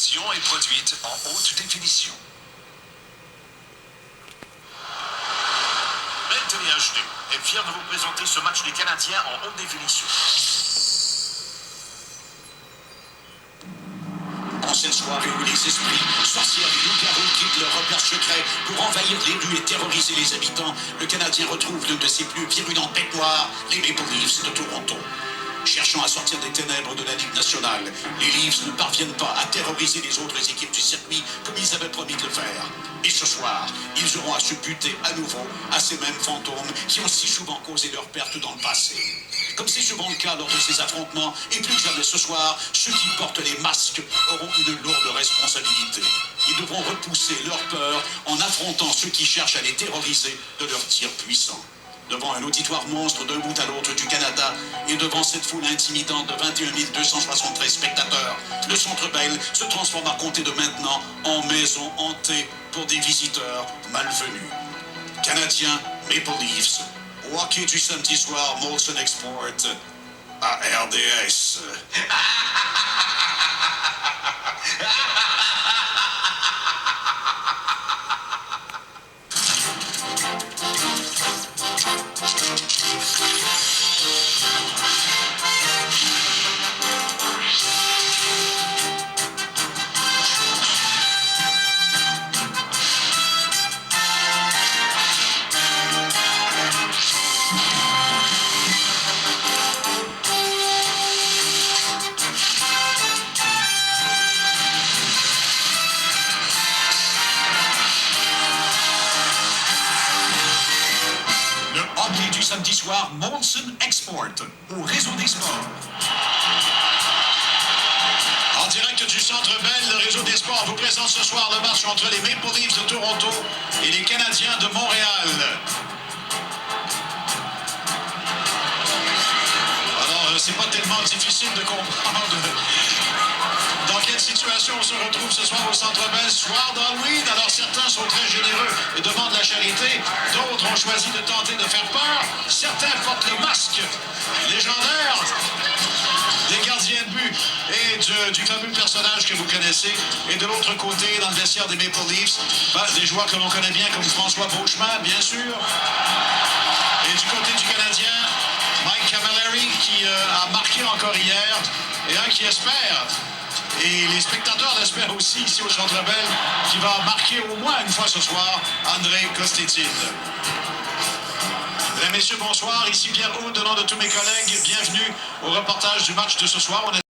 émission est produite en haute définition. Anthony HD est fier de vous présenter ce match des Canadiens en haute définition. En cette soirée où les esprits, sorcières et loups-garous quittent leur repère secret pour envahir les rues et terroriser les habitants, le Canadien retrouve l'une de ses plus virulentes bêtes noires, les Maple Leafs de Toronto. Cherchant à sortir des ténèbres de la Ligue nationale, les Leafs ne parviennent pas à terroriser les autres équipes du circuit comme ils avaient promis de le faire. Et ce soir, ils auront à se buter à nouveau à ces mêmes fantômes qui ont si souvent causé leur perte dans le passé. Comme c'est souvent le cas lors de ces affrontements, et plus que jamais ce soir, ceux qui portent les masques auront une lourde responsabilité. Ils devront repousser leur peur en affrontant ceux qui cherchent à les terroriser de leurs tirs puissants. Devant un auditoire monstre d'un bout à l'autre du Canada et devant cette foule intimidante de 21 273 spectateurs, le Centre Bell se transforme à compter de maintenant en maison hantée pour des visiteurs malvenus. Canadiens, Maple Leafs, au hockey du samedi soir, Molson Export, à RDS. Hockey du samedi soir, Molson Export, au réseau des sports. En direct du Centre Bell, le réseau des sports vous présente ce soir le match entre les Maple Leafs de Toronto et les Canadiens de Montréal. Alors, c'est pas tellement difficile de comprendre dans quelle situation on se retrouve ce soir au Centre Bell, soir d'Halloween. Alors certains sont très généreux et demandent la charité, d'autres ont choisi de tenter de faire peur, certains portent le masque légendaire des gardiens de but et du fameux personnage que vous connaissez. Et de l'autre côté, dans le vestiaire des Maple Leafs, des joueurs que l'on connaît bien comme François Beauchemin, bien sûr. Et du côté du Canadien, Mike Camilleri qui a marqué encore hier et un qui espère. Et les spectateurs l'espèrent aussi ici au Centre Bell, qui va marquer au moins une fois ce soir, Andrei Kostetine. Mesdames, Messieurs, bonsoir. Ici Pierre Houd, au nom de tous mes collègues. Bienvenue au reportage du match de ce soir.